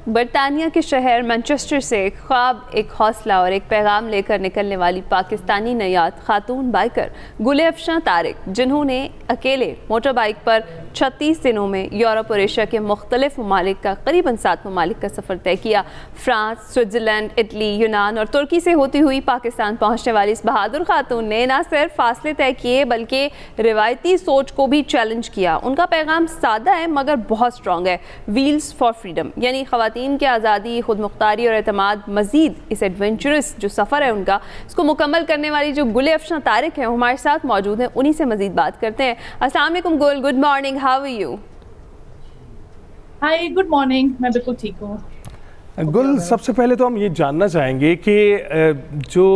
बरतानिया के शहर मैनचेस्टर से एक ख्वाब, एक हौसला और एक पैगाम लेकर निकलने वाली पाकिस्तानी नयाद खातून बाइकर गुल अफशां तारिक, जिन्होंने अकेले मोटर बाइक पर 36 दिनों में यूरोप और एशिया के मुख्तलिफ ममालिक का करीबन 7 ममालिक का सफ़र तय किया। फ्रांस, स्विट्ज़रलैंड, इटली, यूनान और तुर्की से होती हुई पाकिस्तान पहुँचने वाली इस बहादुर खातून ने न सिर्फ फासले तय किए बल्कि रिवायती सोच को भी चैलेंज किया। उनका पैगाम सादा है मगर बहुत स्ट्रॉन्ग है, व्हील्स फॉर फ्रीडम, यानी ख़वातीन की आज़ादी, खुद मुख्तारी और एतमाद। मज़ीद इस एडवेंचरस जो सफ़र है उनका, इसको मुकम्मल करने वाली जो गुल अफशां तारिक हैं वो हमारे साथ मौजूद हैं, उन्हीं से मज़ीद बात करते हैं। अस्सलाम वालेकुम Gul, good morning, how are you? Hi, good morning, मैं बिल्कुल ठीक हूँ। गुल, सबसे पहले तो हम ये जानना चाहेंगे कि जो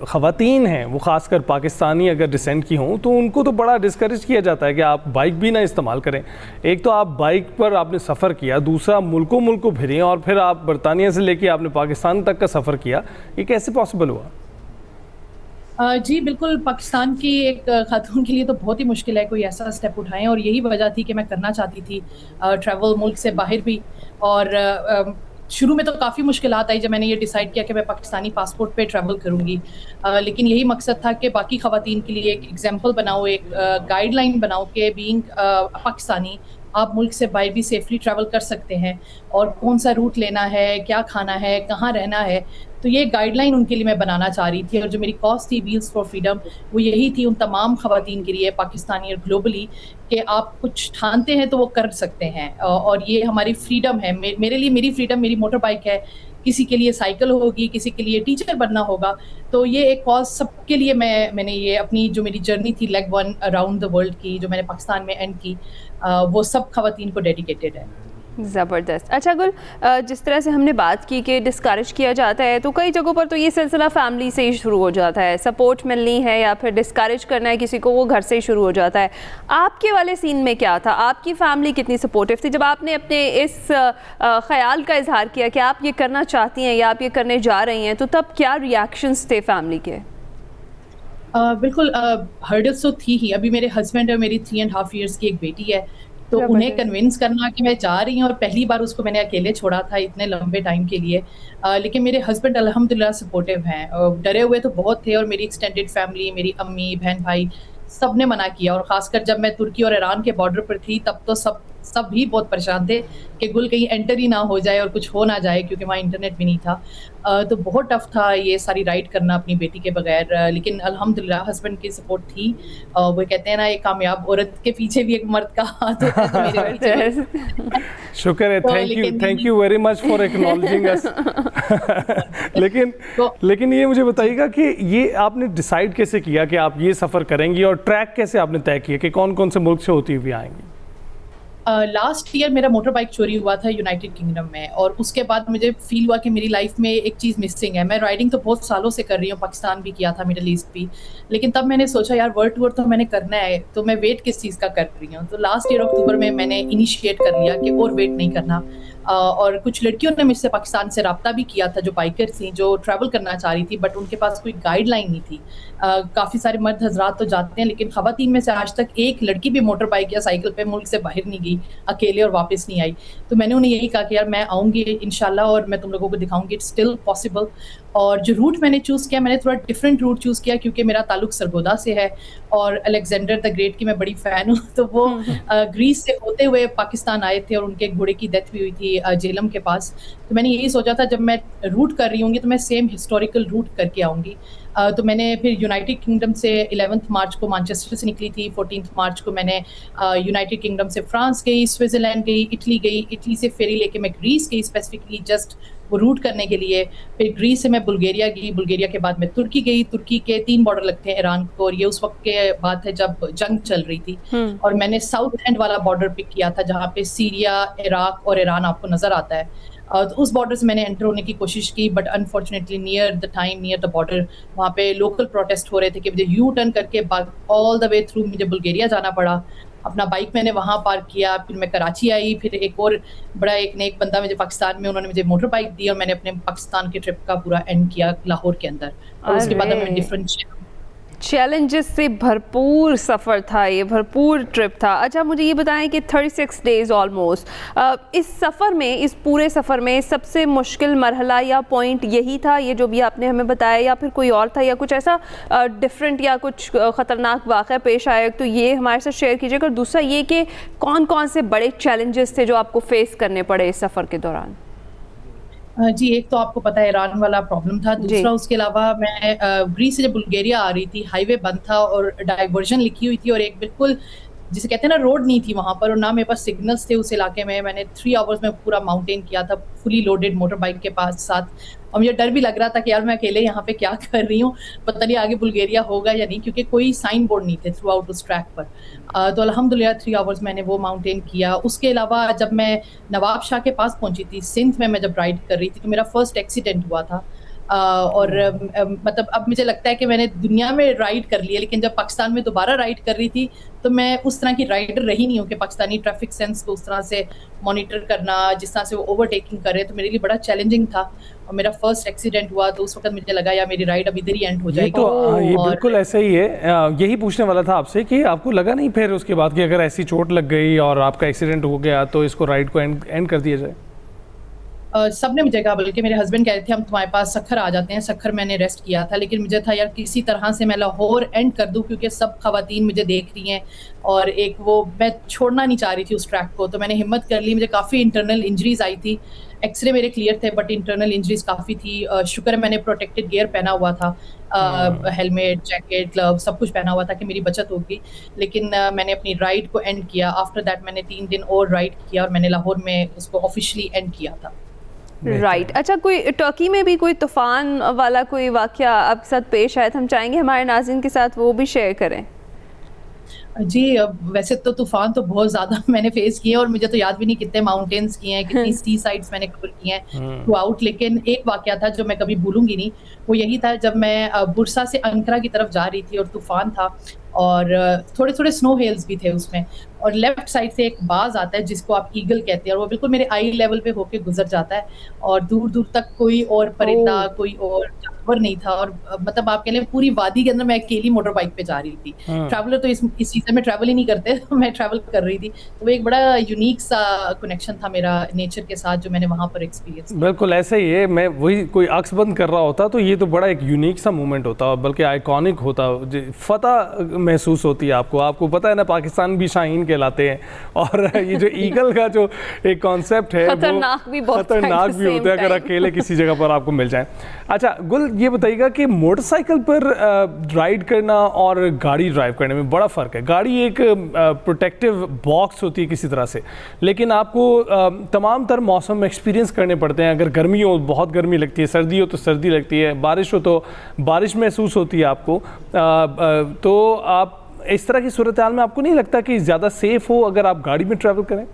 ख़वातीन हैं वो ख़ासकर पाकिस्तानी अगर डिसेंट की हों तो उनको तो बड़ा डिस्करेज किया जाता है कि आप बाइक भी ना इस्तेमाल करें। एक तो आप बाइक पर आपने सफ़र किया, दूसरा मुल्कों फिरे और फिर आप बरतानिया से लेके आपने पाकिस्तान तक का सफ़र किया, ये कैसे पॉसिबल हुआ? जी बिल्कुल, पाकिस्तान की एक खातून के लिए तो बहुत ही मुश्किल है कोई ऐसा स्टेप उठाएं, और यही वजह थी कि मैं करना चाहती थी ट्रैवल मुल्क से बाहर भी। और शुरू में तो काफ़ी मुश्किलात आई जब मैंने ये डिसाइड किया कि मैं पाकिस्तानी पासपोर्ट पे ट्रैवल करूँगी, लेकिन यही मकसद था कि बाकी ख़वातीन के लिए एक एग्जांपल बनाओ, एक गाइडलाइन बनाओ कि बीइंग पाकिस्तानी आप मुल्क से बाहर भी सेफली ट्रैवल कर सकते हैं, और कौन सा रूट लेना है, क्या खाना है, कहाँ रहना है। तो ये गाइडलाइन उनके लिए मैं बनाना चाह रही थी, और जो मेरी कॉज थी व्हील्स फॉर फ्रीडम वो यही थी उन तमाम ख़वातीन के लिए, पाकिस्तानी और ग्लोबली, कि आप कुछ ठानते हैं तो वो कर सकते हैं, और ये हमारी फ्रीडम है। मेरे लिए मेरी फ्रीडम मेरी मोटर बाइक है, किसी के लिए साइकिल होगी, किसी के लिए टीचर बनना होगा। तो ये एक कॉज सबके लिए मैंने ये अपनी जो मेरी जर्नी थी leg one around the world की, जो मैंने पाकिस्तान में एंड की, वो सब ख़वातीन को डेडिकेटेड है। ज़बरदस्त। अच्छा गुल, जिस तरह से हमने बात की कि डिस्करेज किया जाता है, तो कई जगहों पर तो ये सिलसिला फैमिली से ही शुरू हो जाता है, सपोर्ट मिलनी है या फिर डिस्करेज करना है किसी को, वो घर से ही शुरू हो जाता है। आपके वाले सीन में क्या था? आपकी फैमिली कितनी सपोर्टिव थी जब आपने अपने इस ख्याल का इजहार किया कि आप ये करना चाहती हैं या आप ये करने जा रही हैं, तो तब क्या रिएक्शंस थे फैमिली के? बिल्कुल, हर्डल्स तो थी ही। अभी मेरे हस्बैंड और मेरी 3.5 इयर्स की एक बेटी है, तो उन्हें कन्विंस करना कि मैं जा रही हूँ, और पहली बार उसको मैंने अकेले छोड़ा था इतने लंबे टाइम के लिए। लेकिन मेरे हस्बैंड अल्हम्दुलिल्लाह सपोर्टिव हैं। डरे हुए तो बहुत थे, और मेरी एक्सटेंडेड फैमिली, मेरी अम्मी, बहन, भाई, सब ने मना किया। और ख़ासकर जब मैं तुर्की और ईरान के बॉर्डर पर थी तब तो सब भी बहुत परेशान थे कि गुल कहीं एंटर ही ना हो जाए और कुछ हो ना जाए, क्योंकि वहाँ इंटरनेट भी नहीं था। तो बहुत टफ था ये सारी राइड करना अपनी बेटी के बगैर, लेकिन अल्हम्दुलिल्लाह हस्बैंड की सपोर्ट थी। वो कहते हैं ना, एक कामयाब औरत के पीछे भी एक मर्द का हाथ होता है, तो मेरे पीछे शुक्र है, thank you very much for acknowledging us. लेकिन ये मुझे बताइएगा कि ये आपने डिसाइड कैसे किया कि आप ये सफ़र करेंगी, और ट्रैक कैसे आपने तय किया कि कौन कौन से मुल्क से होती हुई आएंगी? लास्ट ईयर मेरा मोटर बाइक चोरी हुआ था यूनाइटेड किंगडम में, और उसके बाद मुझे फील हुआ कि मेरी लाइफ में एक चीज़ मिसिंग है। मैं राइडिंग तो बहुत सालों से कर रही हूँ, पाकिस्तान भी किया था, मिडल ईस्ट भी, लेकिन तब मैंने सोचा यार वर्ल्ड टूर तो मैंने करना है, तो मैं वेट किस चीज़ का कर रही हूँ। तो लास्ट ईयर अक्टूबर में मैंने इनिशिएट कर लिया कि और वेट नहीं करना। और कुछ लड़कियों ने मुझसे पाकिस्तान से रब्ता भी किया था जो बाइकर थी, जो ट्रैवल करना चाह रही थी, बट उनके पास कोई गाइडलाइन नहीं थी। काफ़ी सारे मर्द हजरात तो जाते हैं, लेकिन ख़वातीन में से आज तक एक लड़की भी मोटर बाइक या साइकिल पे मुल्क से बाहर नहीं गई अकेले और वापस नहीं आई। तो मैंने उन्हें यही कहा कि यार मैं आऊँगी इंशाल्लाह, और मैं तुम लोगों को दिखाऊंगी इट्स स्टिल पॉसिबल। और जो रूट मैंने चूज़ किया, मैंने थोड़ा डिफरेंट रूट चूज़ किया, क्योंकि मेरा ताल्लुक सरगोदा से है, और अलेक्जेंडर द ग्रेट की मैं बड़ी फ़ैन हूँ। तो वो ग्रीस से होते हुए पाकिस्तान आए थे, और उनके घोड़े की डेथ भी हुई थी जेहलम के पास। तो मैंने यही सोचा था जब मैं रूट कर रही होंगी तो मैं सेम हिस्टोरिकल रूट करके आऊँगी। तो मैंने फिर यूनाइटेड किंगडम से 11 मार्च को मैनचेस्टर से निकली थी, 14 मार्च को मैंने यूनाइटेड किंगडम से फ्रांस गई, स्विट्ज़रलैंड गई, इटली से फेरी लेके मैं ग्रीस गई स्पेसिफिकली जस्ट वो रूट करने के लिए। फिर ग्रीस से मैं बुल्गारिया गई, बुल्गारिया के बाद मैं तुर्की गई। तुर्की के 3 बॉर्डर लगते हैं ईरान को, और ये उस वक्त के बात है जब जंग चल रही थी, और मैंने साउथ एंड वाला बॉर्डर पिक किया था जहाँ पे सीरिया, इराक और ईरान आपको नजर आता है। तो उस बॉर्डर से मैंने एंटर होने की कोशिश की, but unfortunately near the border वहाँ पे लोकल प्रोटेस्ट हो रहे थे कि मुझे यू टर्न करके ऑल द वे थ्रू मुझे बुल्गारिया जाना पड़ा। अपना बाइक मैंने वहाँ पार्क किया, फिर मैं कराची आई, फिर एक और बड़ा एक नेक बंदा मुझे पाकिस्तान में, उन्होंने मुझे मोटर बाइक दी, और मैंने अपने पाकिस्तान के ट्रिप का पूरा एंड किया लाहौर के अंदर, और उसके बाद मैं डिफरेंट चैलेंजेस से भरपूर सफ़र था, ये भरपूर ट्रिप था। अच्छा, मुझे ये बताएं कि 36 डेज़ ऑलमोस्ट, इस सफ़र में, इस पूरे सफ़र में सबसे मुश्किल मरहला या पॉइंट यही था, ये जो भी आपने हमें बताया, या फिर कोई और था, या कुछ ऐसा डिफरेंट या कुछ ख़तरनाक वाक़या पेश आया, तो ये हमारे साथ शेयर कीजिएगा। और दूसरा ये कि कौन कौन से बड़े चैलेंजेस थे जो आपको फेस करने पड़े इस सफ़र के दौरान? जी, एक तो आपको पता है ईरान वाला प्रॉब्लम था, दूसरा उसके अलावा मैं ग्रीस से जब बुल्गारिया आ रही थी, हाईवे बंद था और डाइवर्जन लिखी हुई थी और एक बिल्कुल जिसे कहते हैं ना रोड नहीं थी वहाँ पर, और ना मेरे पास सिग्नल्स थे उस इलाके में। मैंने 3 आवर्स में पूरा माउंटेन किया था फुली लोडेड मोटर बाइक के पास साथ, और मुझे डर भी लग रहा था कि यार मैं अकेले यहाँ पे क्या कर रही हूँ, पता नहीं आगे बुल्गारिया होगा या नहीं, क्योंकि कोई साइन बोर्ड नहीं थे थ्रू आउट उस ट्रैक पर। तो अल्हम्दुलिल्लाह 3 आवर्स मैंने वो माउंटेन किया। उसके अलावा जब मैं नवाब शाह के पास पहुंची थी सिंध में, मैं जब राइड कर रही थी तो मेरा फर्स्ट एक्सीडेंट हुआ था। मतलब अब मुझे लगता है कि मैंने दुनिया में राइड कर लिया, लेकिन जब पाकिस्तान में दोबारा राइड कर रही थी तो मैं उस तरह की राइडर रही नहीं हूँ कि पाकिस्तानी ट्रैफिक सेंस को उस तरह से मॉनिटर करना, जिस तरह से वो ओवरटेकिंग कर रहे हैं, तो मेरे लिए बड़ा चैलेंजिंग था। और मेरा फर्स्ट एक्सीडेंट हुआ तो उस वक्त मुझे लगा यार मेरी राइड अब इधर ही एंड हो जाएगी। तो ये बिल्कुल ऐसा ही है, यही पूछने वाला था आपसे कि आपको लगा नहीं फिर उसके बाद कि अगर ऐसी चोट लग गई और आपका एक्सीडेंट हो गया तो इसको राइड को एंड कर दिया जाए? सबने मुझे कहा, बल्कि मेरे हस्बैंड कह रहे थे हम तुम्हारे पास सखर आ जाते हैं, सखर मैंने रेस्ट किया था, लेकिन मुझे था यार किसी तरह से मैं लाहौर एंड कर दूं, क्योंकि सब खवातीन मुझे देख रही हैं और एक वो मैं छोड़ना नहीं चाह रही थी उस ट्रैक को। तो मैंने हिम्मत कर ली। मुझे काफ़ी इंटरनल इंजरीज आई थी, एक्सरे मेरे क्लियर थे बट इंटरनल इंजरीज काफ़ी थी। शुक्र है मैंने प्रोटेक्टेड गियर पहना हुआ था, हेलमेट, जैकेट, ग्लव सब कुछ पहना हुआ था कि मेरी बचत होगी। लेकिन मैंने अपनी राइड को एंड किया। आफ्टर दैट मैंने 3 दिन और राइड किया और मैंने लाहौर में उसको ऑफिशियली एंड किया था। राइट। अच्छा, कोई टर्की में भी कोई तूफ़ान वाला कोई वाक़या आपके साथ पेश आया था? हम चाहेंगे हमारे नाज़रीन के साथ वो भी शेयर करें। जी, वैसे तो तूफ़ान तो बहुत ज़्यादा मैंने फेस किए और मुझे तो याद भी नहीं कितने माउंटेन्स किए हैं, कितनी सी साइड्स मैंने कवर किए हैं थ्रू आउट। लेकिन एक वाक़या था जो मैं कभी भूलूंगी नहीं, वो यही था जब मैं बुरसा से अंकरा की तरफ जा रही थी और तूफ़ान था और थोड़े-थोड़े स्नो हेल्स भी थे उसमें, और लेफ्ट साइड से एक बाज़ आता है जिसको आप ईगल कहते हैं, और वो बिल्कुल मेरे आई लेवल पे होके गुजर जाता है और दूर-दूर तक कोई और परिंदा, कोई और जानवर नहीं था। और मतलब आप कह लें पूरी वादी के अंदर मैं अकेली मोटर बाइक पे जा रही थी। ट्रैवलर तो इस सीज़न में ट्रैवल ही नहीं करते, मैं ट्रैवल कर रही थी। तो वो एक बड़ा यूनिक सा कनेक्शन था मेरा नेचर के साथ जो मैंने वहाँ पर एक्सपीरियंस किया। बिल्कुल ऐसा ही है। मैं वही कोई अक्स बंद कर रहा होता तो ये तो बड़ा एक यूनिक सा मोमेंट होता, बल्कि आइकॉनिक होता, फतह महसूस होती है आपको पता है ना, पाकिस्तान भी शाहीन कहलाते हैं और ये जो ईगल का जो एक कॉन्सेप्ट है खतरनाक भी होता है अगर अकेले किसी जगह पर आपको मिल जाए। अच्छा गुल, ये बताइएगा कि मोटरसाइकिल पर राइड करना और गाड़ी ड्राइव करने में बड़ा फ़र्क है। गाड़ी एक प्रोटेक्टिव बॉक्स होती है किसी तरह से, लेकिन आपको तमाम तर मौसम में एक्सपीरियंस करने पड़ते हैं। अगर गर्मी हो बहुत गर्मी लगती है, सर्दी हो तो सर्दी लगती है, बारिश हो तो बारिश महसूस होती है आपको। तो आप इस तरह की सूरत हाल में आपको नहीं लगता कि ज़्यादा सेफ़ हो अगर आप गाड़ी में ट्रैवल करें?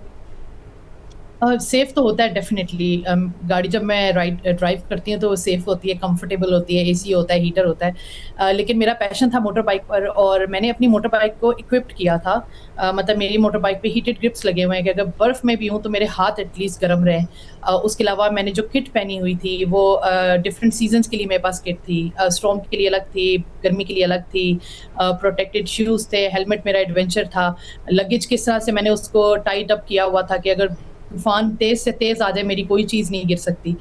सेफ तो होता है डेफिनेटली। गाड़ी जब मैं ड्राइव करती हूँ तो सेफ होती है, कंफर्टेबल होती है, एसी होता है, हीटर होता है। लेकिन मेरा पैशन था मोटर बाइक पर और मैंने अपनी मोटर बाइक को इक्विप्ड किया था। मतलब मेरी मोटर बाइक पे हीटेड ग्रिप्स लगे हुए हैं कि अगर बर्फ़ में भी हूँ तो मेरे हाथ एटलीस्ट गर्म रहें। उसके अलावा मैंने जो किट पहनी हुई थी वो डिफरेंट सीजन्स के लिए मेरे पास किट थी। स्टॉर्म के लिए अलग थी, गर्मी के लिए अलग थी, प्रोटेक्टेड शूज़ थे, हेलमेट मेरा एडवेंचर था। लगेज किस तरह से मैंने उसको टाइट अप किया हुआ था कि अगर तूफान तेज से तेज आ जाए मेरी कोई चीज़ नहीं गिर सकती।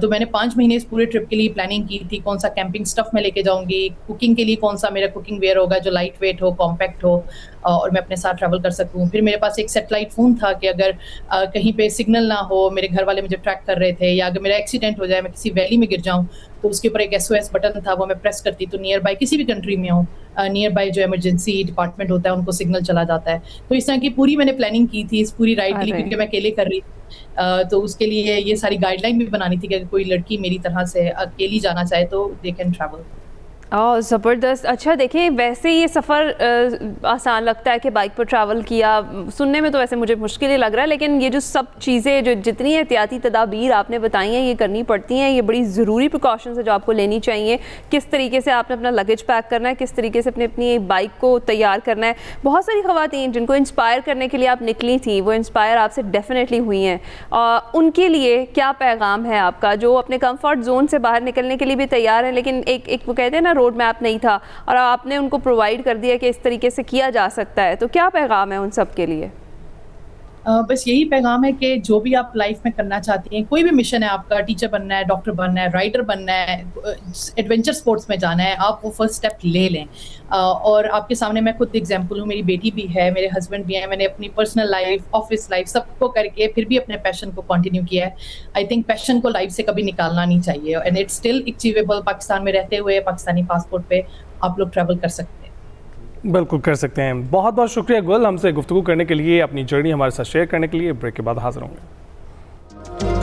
तो मैंने 5 महीने इस पूरे ट्रिप के लिए प्लानिंग की थी, कौन सा कैंपिंग स्टफ मैं लेके जाऊंगी, कुकिंग के लिए कौन सा मेरा कुकिंग वेयर होगा जो लाइट वेट हो, कॉम्पैक्ट हो और मैं अपने साथ ट्रैवल कर सकूं। फिर मेरे पास एक सैटेलाइट फ़ोन था कि अगर कहीं पे सिग्नल ना हो, मेरे घर वाले मुझे ट्रैक कर रहे थे, या अगर मेरा एक्सीडेंट हो जाए, मैं किसी वैली में गिर जाऊँ तो उसके ऊपर एक SOS बटन था, वो मैं प्रेस करती तो नियर बाय किसी भी कंट्री में हो, नियर बाय जो इमरजेंसी डिपार्टमेंट होता है उनको सिग्नल चला जाता है। तो इस तरह की पूरी मैंने प्लानिंग की थी इस पूरी राइड के लिए, क्योंकि मैं अकेले कर रही थी। तो उसके लिए ये सारी गाइडलाइन भी बनानी थी कि अगर कोई लड़की मेरी तरह से अकेली जाना चाहे तो दे कैन ट्रैवल। ज़बरदस्त। अच्छा देखिए, वैसे ये सफ़र आसान लगता है कि बाइक पर ट्रैवल किया, सुनने में तो वैसे मुझे मुश्किल ही लग रहा है, लेकिन ये जो सब चीज़ें जो जितनी एहतियाती तदाबीर आपने बताई हैं ये करनी पड़ती हैं, ये बड़ी ज़रूरी प्रिकॉशंस है जो आपको लेनी चाहिए। किस तरीके से आपने अपना लगेज पैक करना है, किस तरीके से अपनी बाइक को तैयार करना है। बहुत सारी ख़वातीन जिनको इंस्पायर करने के लिए आप निकली थी वो इंस्पायर आपसे डेफिनेटली हुई हैं, उनके लिए क्या पैगाम है आपका, जो अपने कम्फर्ट जोन से बाहर निकलने के लिए भी तैयार है, लेकिन एक वो कहते हैं ना रोड मैप नहीं था और आपने उनको प्रोवाइड कर दिया कि इस तरीके से किया जा सकता है, तो क्या पैगाम है उन सब के लिए? बस यही पैगाम है कि जो भी आप लाइफ में करना चाहती हैं, कोई भी मिशन है आपका, टीचर बनना है, डॉक्टर बनना है, राइटर बनना है, एडवेंचर स्पोर्ट्स में जाना है, आप वो फर्स्ट स्टेप ले लें। और आपके सामने मैं खुद एग्जांपल हूँ, मेरी बेटी भी है, मेरे हस्बैंड भी हैं, मैंने अपनी पर्सनल लाइफ, ऑफिस लाइफ सबको करके फिर भी अपने पैशन को कंटिन्यू किया है। आई थिंक पैशन को लाइफ से कभी निकालना नहीं चाहिए and it's still achievable. Pakistan में रहते हुए पाकिस्तानी पासपोर्ट पे आप लोग ट्रैवल कर सकते हैं। बिल्कुल कर सकते हैं। बहुत बहुत शुक्रिया गुल, हमसे गुफ्तगू करने के लिए, अपनी जर्नी हमारे साथ शेयर करने के लिए। ब्रेक के बाद हाजिर होंगे।